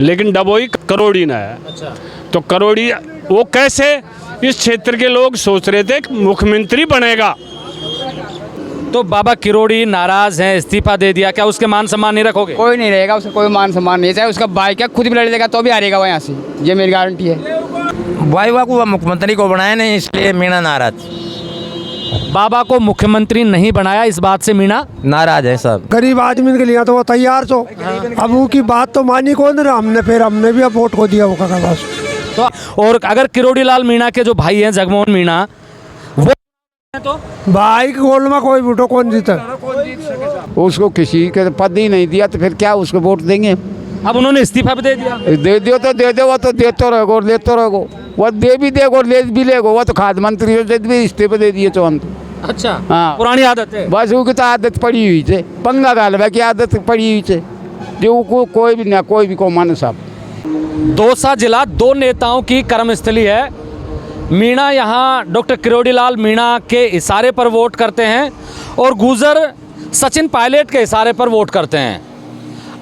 लेकिन डबोई करोड़ी ना है। अच्छा। तो करोड़ी वो कैसे, इस क्षेत्र के लोग सोच रहे थे कि मुख्यमंत्री बनेगा। तो बाबा किरोड़ी नाराज हैं, इस्तीफा दे दिया, क्या उसके मान सम्मान नहीं रखोगे? कोई नहीं रहेगा, उसका कोई मान सम्मान नहीं, चाहे उसका भाई क्या खुद भी लड़ लेगा तो भी हारेगा वो यहाँ से, ये मेरी गारंटी है। वाईवा को मुख्यमंत्री को बनाया नहीं, इसलिए मीणा नाराज। बाबा को मुख्यमंत्री नहीं बनाया, इस बात से मीणा नाराज है सब। गरीब आदमी के लिए तो वो तैयार तो, अब वो की बात तो मानी कौन रहा, हमने भी अब वोट को दिया वो का बस। तो और अगर किरोड़ी लाल मीणा के जो भाई हैं जगमोहन मीणा, वो तो भाई के गोल में कोई वोटो कौन जीता, उसको किसी के पद ही नहीं दिया तो फिर क्या उसको वोट देंगे। अब उन्होंने इस्तीफा भी दे दिया। दे दियो तो दे दो, वो तो देते रहोगे और लेते रहोगे, वो दे भी देगा और ले भी लेगा। वो तो खाद्य मंत्री से भी इस्तीफे दे दिए तुरंत। अच्छा। हाँ। पुरानी आदत है। बस वो की तो आदत पड़ी हुई थे, पंगा गालवा की आदत पड़ी हुई थे, जो को कोई भी ना कोई भी को मान साहब। दौसा जिला दो नेताओं की कर्मस्थली है। मीणा यहाँ डॉक्टर किरोड़ी लाल मीणा के इशारे पर वोट करते हैं और गुजर सचिन पायलट के इशारे पर वोट करते हैं।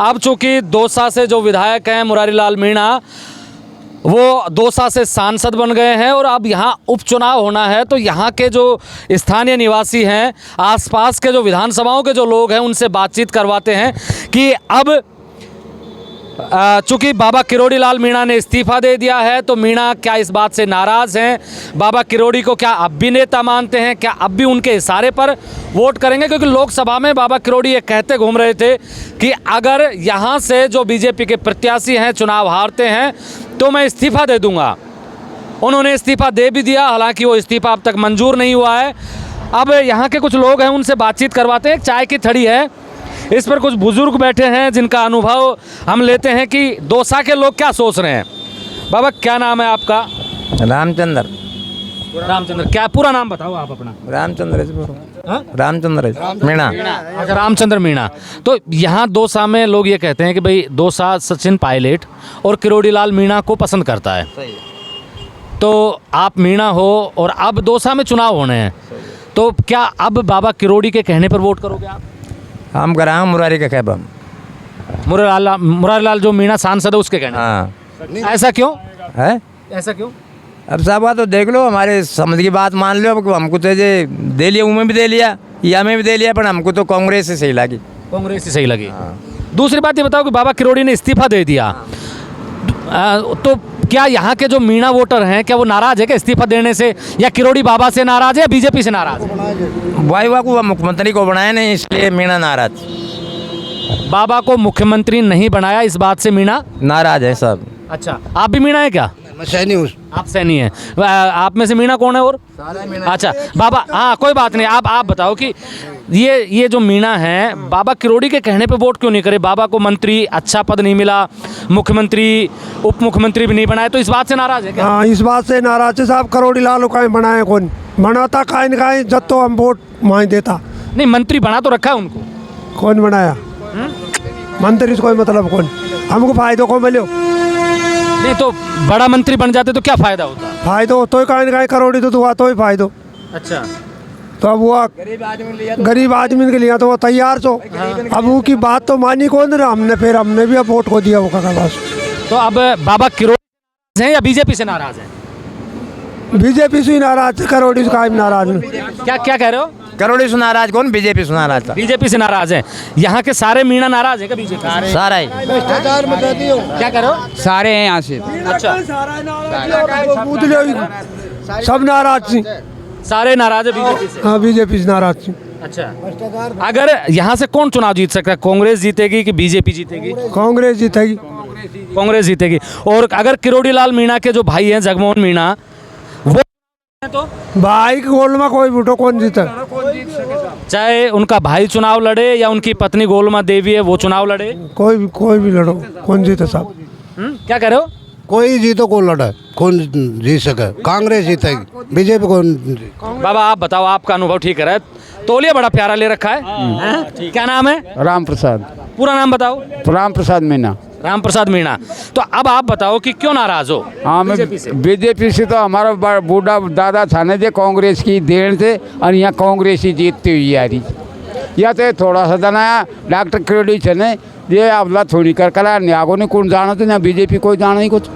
अब चूंकि दौसा से जो विधायक हैं मुरारी लाल मीणा, वो दौसा से सांसद बन गए हैं और अब यहाँ उपचुनाव होना है, तो यहाँ के जो स्थानीय निवासी हैं, आसपास के जो विधानसभाओं के जो लोग हैं, उनसे बातचीत करवाते हैं कि अब चूंकि बाबा किरोड़ी लाल मीणा ने इस्तीफा दे दिया है, तो मीणा क्या इस बात से नाराज़ हैं? बाबा किरोड़ी को क्या अब भी नेता मानते हैं? क्या अब भी उनके इशारे पर वोट करेंगे? क्योंकि लोकसभा में बाबा किरोड़ी ये कहते घूम रहे थे कि अगर यहाँ से जो बीजेपी के प्रत्याशी हैं चुनाव हारते हैं तो मैं इस्तीफा दे दूंगा। उन्होंने इस्तीफा दे भी दिया, हालांकि वो इस्तीफा अब तक मंजूर नहीं हुआ है। अब यहाँ के कुछ लोग हैं, उनसे बातचीत करवाते हैं। एक चाय की थड़ी है, इस पर कुछ बुजुर्ग बैठे हैं जिनका अनुभव हम लेते हैं कि दौसा के लोग क्या सोच रहे हैं। बाबा क्या नाम है आपका? रामचंद्र। रामचंद्र। क्या पूरा नाम बताओ आप अपना? रामचंद्र रामचंद्र मीणा। अच्छा, रामचंद्र मीणा। तो यहाँ दौसा में लोग ये कहते हैं कि भाई दौसा सचिन पायलट और किरोड़ी लाल मीणा को पसंद करता है। तो आप मीणा हो और अब दौसा में चुनाव होने हैं, तो क्या अब बाबा किरोड़ी के कहने पर वोट करोगे आप? हम करा मुरारी का कहब। मुरारी लाल जो मीणा सांसद है उसके कहने? हाँ। ऐसा क्यों है? ऐसा क्यों? अब साहब बात तो देख लो, हमारे समझ की बात मान लो। अब हमको तो ये दे लिया, उमें भी दे लिया, या में भी दे लिया, पर हमको तो कांग्रेस से सही लगी। कांग्रेस ही सही लगी। दूसरी बात ये बताओ कि बाबा किरोड़ी ने इस्तीफा दे दिया, तो क्या यहाँ के जो मीणा वोटर हैं, क्या वो नाराज है क्या इस्तीफा देने से, या किरोड़ी बाबा से नाराज है या बीजेपी से नाराज है? वाईवा को मुख्यमंत्री को बनाया नहीं, इसलिए मीणा नाराज। बाबा को मुख्यमंत्री नहीं बनाया, इस बात से मीणा नाराज है सब। अच्छा, आप भी मीणा है क्या? मैं सैनी हूँ। आप सैनी हैं। आप में से मीणा कौन है? और अच्छा बाबा, हाँ कोई बात नहीं। आप बताओ कि ये जो मीणा है, बाबा किरोड़ी के कहने पे वोट क्यों नहीं करे? बाबा को मंत्री अच्छा पद नहीं मिला, मुख्यमंत्री उप मुख्यमंत्री भी नहीं बनाए, तो इस बात से नाराज है क्या? हाँ, इस बात से नाराज है साहब। करोड़ी लाल का बनाए कौन बनाता, काहे न काहे जब तो हम वोट मांग देता। नहीं, मंत्री बना तो रखा है उनको। कौन बनाया? मंत्री से कोई मतलब कौन, हमको फायदो को मिलो। नहीं तो बड़ा मंत्री बन जाते तो क्या फायदा होता? फायदो तो काहे न काहे करोड़ी तो हुआ तो ही फायदो। अच्छा। तो अब वो गरीब आदमी के लिए तो वो तैयार तो, अब वो की बात तो मानी कौन रहा, हमने भी अब वोट को दिया वो का बस। तो अब बाबा किरोड़ी हैं या बीजेपी से नाराज हैं? बीजेपी से ही नाराज, करोड़ी से काहे नाराज नहीं। क्या कह रहे हो? करोड़ी से नाराज कौन? बीजेपी से नाराज था। बीजेपी से नाराज है। यहाँ के सारे मीणा नाराज है क्या बीजेपी से? सारा ही। क्या कह रहे हो? सारे हैं यहाँ से। अच्छा, सब नाराज थी। सारे नाराज है बीजेपी से। हाँ, बीजेपी से नाराज थी। अच्छा, अगर यहाँ से कौन चुनाव जीत सकता है? कांग्रेस जीतेगी कि बीजेपी जीतेगी? कांग्रेस जीतेगी। कांग्रेस जीतेगी। और अगर किरोड़ी लाल मीणा के जो भाई हैं जगमोहन मीणा, वो तो भाई के गोल में कोई वोटो कौन जीता, चाहे उनका भाई चुनाव लड़े या उनकी पत्नी गोलमा देवी है वो चुनाव लड़े, कोई भी लड़ो, कौन जीते साहब? क्या कह रहे हो? कोई जीतो कौन लड़ा, कौन जीत सके? कांग्रेस जीतेगी, बीजेपी कौन? बाबा आप बताओ, आपका अनुभव ठीक है? तौलिया बड़ा प्यारा ले रखा है। क्या नाम है? राम प्रसाद। पूरा नाम बताओ। राम प्रसाद मीणा। राम प्रसाद मीणा। तो अब आप बताओ कि क्यों नाराज हो? हाँ, मैं बीजेपी से तो हमारा बूढ़ा दादा था ना, जो कांग्रेस की देन से, और यहाँ कांग्रेस ही जीतती हुई आ रही। या तो थोड़ा सा दनाया डॉक्टर किरोड़ी से ने ये अवला थोड़ी कर कला न्यागो ने कौन जाना तो ना बीजेपी कोई जाना ही कुछ।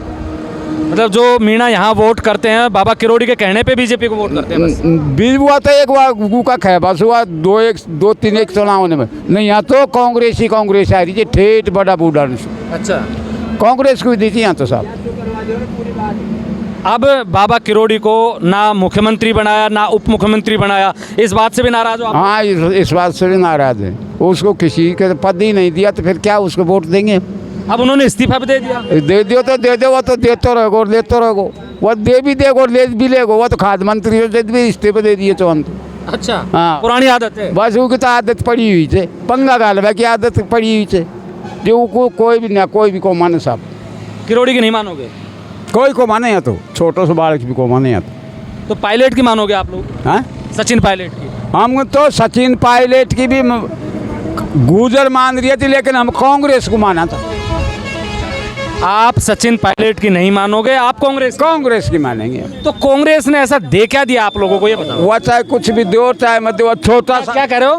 मतलब जो मीणा यहाँ वोट करते हैं बाबा किरोड़ी के कहने पे बीजेपी को वोट करते हैं बस। बीज हुआ तो एक बार गु का खे बस हुआ दो तीन एक चुनाव होने में नहीं, यहाँ तो कांग्रेस आ रही है ठेठ बड़ा बूढ़ा अच्छा, कांग्रेस को दी थी यहाँ तो साहब। अब बाबा किरोड़ी को ना मुख्यमंत्री बनाया ना उप मुख्यमंत्री बनाया, इस बात से भी नाराज हो आप? हाँ, इस बात से भी नाराज है। उसको किसी के पद ही नहीं दिया तो फिर क्या उसको वोट देंगे? अब उन्होंने इस्तीफा भी दे दिया। दे दियो तो दे दो, वो तो देते रहोगे और लेते रहोगे, वो दे भी देगा और ले भी लेगा। वो तो खाद्य मंत्री भी इस्तीफा दे दिए तुरंत। अच्छा, हाँ, पुरानी आदत है। बस वो की तो आदत पड़ी हुई थे, पंगा गालवा की आदत पड़ी हुई थे जो को कोई भी ना कोई भी को माने साहब। किरोड़ी की नहीं मानोगे? कोई को माने या तो छोटो से बालक भी को माने या तो पायलट की मानोगे आप लोग? हाँ, सचिन पायलट की? हम तो सचिन पायलट की भी गुजर मान रही थी, लेकिन हम कांग्रेस को माना था। आप सचिन पायलट की नहीं मानोगे, आप कांग्रेस की मानेंगे। तो कांग्रेस ने ऐसा दे क्या दिया आप लोगों को, ये बताओ। वो चाहे कुछ भी दो चाहे मत दो, छोटा सा। क्या कह रहे हो?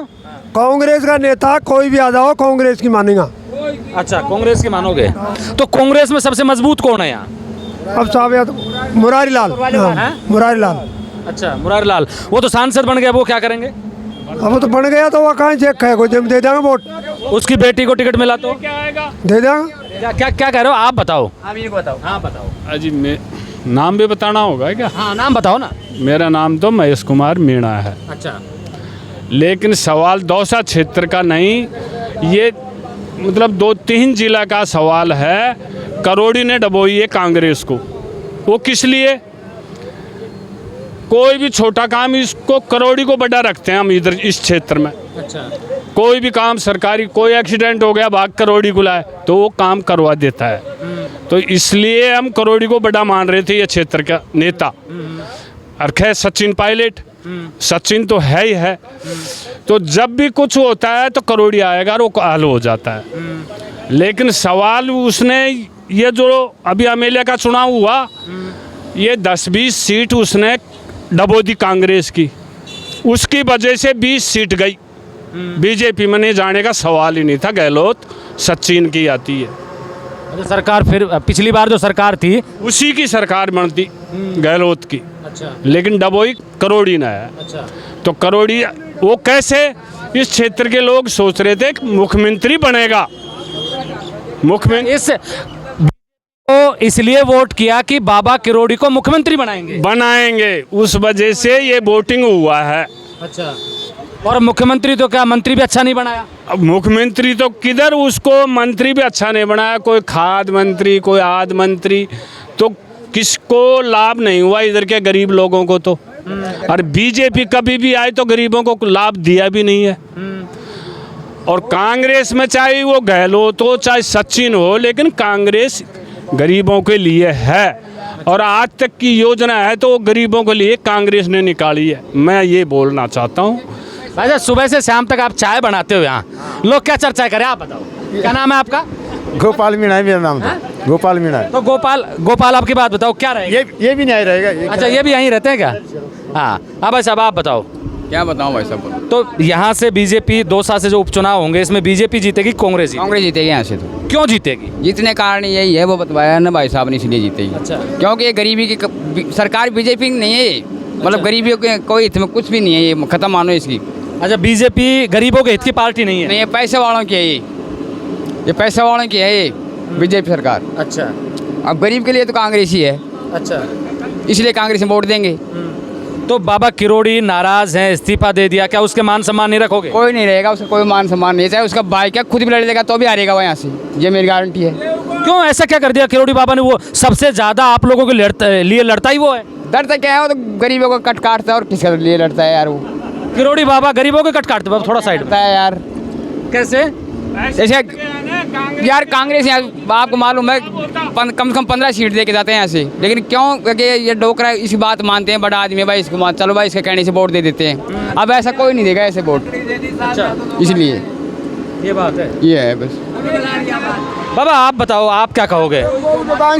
कांग्रेस का नेता कोई भी आ जाओ कांग्रेस की मानेगा। अच्छा, कांग्रेस की मानोगे। तो कांग्रेस में सबसे मजबूत कौन है यहाँ? अब साहब या तो मुरारी लाल, हाँ, मुरारी लाल। अच्छा, मुरारी लाल, वो तो सांसद बन गया, वो क्या करेंगे? अब वो तो बन गया तो वो कहाँ चेक है, जब दे देंगे वोट। उसकी बेटी को टिकट मिला तो दे देंगे। क्या कह रहे हो आप? बताओ। हाँ बताओ। अजी मैं नाम भी बताना होगा क्या? हाँ, नाम बताओ ना। मेरा नाम तो महेश कुमार मीणा है। अच्छा, लेकिन सवाल दौसा क्षेत्र का नहीं, ये मतलब 2-3 जिला का सवाल है। किरोड़ी ने डबोई है कांग्रेस को, वो किस लिए? कोई भी छोटा काम इसको किरोड़ी को बड़ा रखते हैं हम इधर इस क्षेत्र में। अच्छा, कोई भी काम सरकारी, कोई एक्सीडेंट हो गया भाग किरोड़ी को लाए तो वो काम करवा देता है। तो इसलिए हम किरोड़ी को बड़ा मान रहे थे ये क्षेत्र का नेता। और खैर सचिन पायलट, सचिन तो है ही है। तो जब भी कुछ होता है तो किरोड़ी आएगा और वो हल हो जाता है। लेकिन सवाल उसने ये जो अभी एमएलए का चुनाव हुआ, ये 10-20 सीट उसने डबो दी कांग्रेस की, उसकी वजह से 20 सीट गई। बीजेपी में नहीं जाने का सवाल ही नहीं था। गहलोत सचिन की आती है। अच्छा, सरकार फिर पिछली बार जो सरकार थी उसी की सरकार बनती गहलोत की। अच्छा, लेकिन डबोई किरोड़ी ने है। अच्छा, तो किरोड़ी वो कैसे? इस क्षेत्र के लोग सोच रहे थे कि मुख्यमंत्री बनेगा, मुख्यमंत्री इस तो इसलिए वोट किया कि बाबा किरोड़ी को मुख्यमंत्री बनाएंगे, उस वजह से ये वोटिंग हुआ है। अच्छा, और मुख्यमंत्री तो क्या, मंत्री भी अच्छा नहीं बनाया? अब मुख्यमंत्री तो किधर, उसको मंत्री भी अच्छा नहीं बनाया। कोई खाद मंत्री, कोई आद मंत्री, तो किसको लाभ नहीं हुआ इधर के गरीब लोगों को तो। और बीजेपी कभी भी आई तो गरीबों को लाभ दिया भी नहीं है। और कांग्रेस में चाहे वो गहलोत हो चाहे सचिन हो, लेकिन कांग्रेस गरीबों के लिए है। और आज तक की योजना है तो वो गरीबों के लिए कांग्रेस ने निकाली है। मैं ये बोलना चाहता हूँ। अच्छा, सुबह से शाम तक आप चाय बनाते हो यहाँ, लोग क्या चर्चा करें आप बताओ। क्या नाम है आपका? गोपाल मीणा है मेरा नाम तो। गोपाल मीणा है। तो गोपाल आपकी बात बताओ, क्या रहेगा? ये भी नहीं रहेगा। अच्छा, ये भी यहीं रहते हैं क्या? हाँ, भाई साहब आप बताओ। क्या बताऊँ भाई साहब? तो यहाँ से बीजेपी दौसा से जो उपचुनाव होंगे इसमें बीजेपी जीतेगी कांग्रेस जीतेगी यहाँ से। तो क्यों जीतेगी? जीतने कारण यही है, वो बतवाया ना भाई साहब ने, इसलिए जीतेगी। अच्छा, क्योंकि ये गरीबी की सरकार बीजेपी नहीं है। मतलब गरीबियों के कोई हित में कुछ भी नहीं है, ये खत्म मानो इसकी। अच्छा, बीजेपी गरीबों के हित की पार्टी नहीं है? नहीं, ये पैसे वालों की है, ये पैसे वालों की है ये बीजेपी सरकार। अच्छा, अब गरीब के लिए तो कांग्रेस ही है। अच्छा, इसलिए कांग्रेस में वोट देंगे। तो बाबा किरोड़ी नाराज हैं, इस्तीफा दे दिया, क्या उसके मान सम्मान नहीं रखोगे? कोई नहीं रहेगा, उसका कोई मान सम्मान नहीं। चाहे उसका भाई क्या खुद भी लड़ लेगा तो भी हारेगा वो यहाँ से, ये मेरी गारंटी है। क्यों ऐसा क्या कर दिया किरोड़ी बाबा ने? वो सबसे ज्यादा आप लोगों के लिए लड़ता ही वो है। डरता क्या है, वो तो गरीबों को कट काटता है और किसके लिए लड़ता है यार वो। किरोड़ी बाबा गरीबों के कट काटते हैं, थोड़ा साइड लड़ता है यार। कैसे? जैसे यार कांग्रेस यहाँ आपको मालूम है कम से कम 15 सीट दे के जाते हैं यहाँ से, लेकिन क्यों? क्योंकि ये डोकरा इसकी बात मानते हैं, बड़ा आदमी है भाई, इसको मान चलो भाई, इसके कहने से वोट दे देते हैं। अब ऐसा कोई नहीं देगा ऐसे वोट। अच्छा, इसलिए ये बात है। ये है बस। बाबा आप बताओ, आप क्या कहोगे?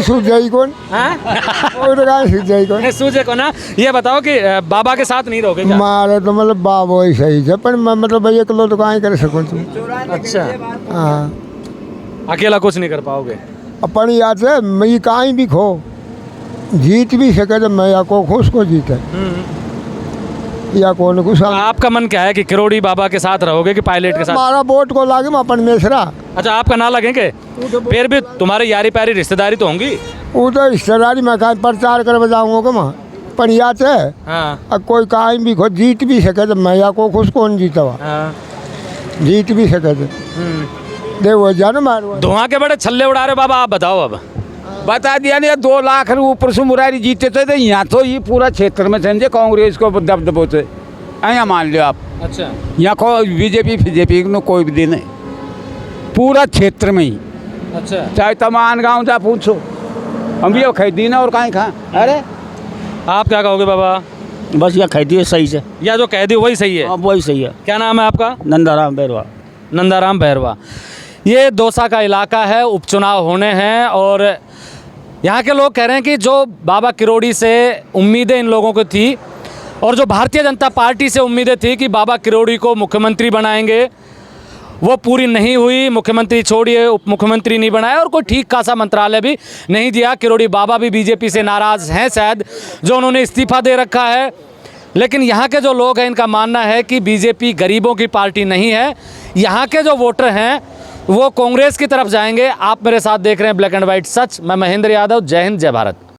सूझ जाएगी कौन? सूझ जाएगी कौन? सूझे को ना। ये बताओ कि बाबा के साथ नहीं रहोगे क्या? मारे तो मतलब बाबा ही सही है, पर मैं मतलब भैया कलो तो कहाँ करे सकूँ तुम। अच्छा, हाँ, अकेला कुछ नहीं कर पाओगे। अपन याद है मैं कहीं भी खो जीत भी सके तो मैं या को खुश को जीते या कौन कुछ तो आपका मन क्या है कि किरोड़ी बाबा के साथ रहोगे कि पायलट के साथ? हमारा वोट को लागे मैं अपन मेसरा अच्छा, आपका ना लगेंगे? फिर भी तुम्हारे यारी प्यारी रिश्तेदारी तो होंगी। वो तो रिश्तेदारी में कहीं प्रचार कर बजाऊंगा मैं पर याद है हाँ अब कोई कहीं भी खो जीत भी सके तो मैं या को खुश कौन जीता हाँ। जीत भी सके तो दे वो जान मारो धुआं के बड़े छल्ले उड़ा रहे बाबा, आप बताओ अब। बता दिया नहीं 2 लाख ऊपर से मुरारी जीते थे तो यहाँ तो ये पूरा क्षेत्र में समझे कांग्रेस को दबदबो थे। यहाँ मान लो आप, अच्छा यहाँ को बीजेपी को कोई भी दिन नहीं, पूरा क्षेत्र में ही। अच्छा, चाहे तमान गाँव जा पूछो, हम भी खरीदी ना और कहीं खा। अरे आप क्या कहोगे बाबा? बस यह कहती है सही से, या जो कह दी वही सही है? अब वही सही है। क्या नाम है आपका? नंदाराम बैरवा। नंदाराम भैरवा। ये दौसा का इलाका है, उपचुनाव होने हैं और यहाँ के लोग कह रहे हैं कि जो बाबा किरोड़ी से उम्मीदें इन लोगों को थी और जो भारतीय जनता पार्टी से उम्मीदें थी कि बाबा किरोड़ी को मुख्यमंत्री बनाएंगे, वो पूरी नहीं हुई। मुख्यमंत्री छोड़िए, उप मुख्यमंत्री नहीं बनाया और कोई ठीक खासा मंत्रालय भी नहीं दिया। किरोड़ी बाबा भी बीजेपी से नाराज़ हैं शायद, जो उन्होंने इस्तीफा दे रखा है। लेकिन यहाँ के जो लोग हैं इनका मानना है कि बीजेपी गरीबों की पार्टी नहीं है। यहाँ के जो वोटर हैं वो कांग्रेस की तरफ जाएंगे। आप मेरे साथ देख रहे हैं ब्लैक एंड वाइट सच। मैं महेंद्र यादव। जय हिंद, जय भारत।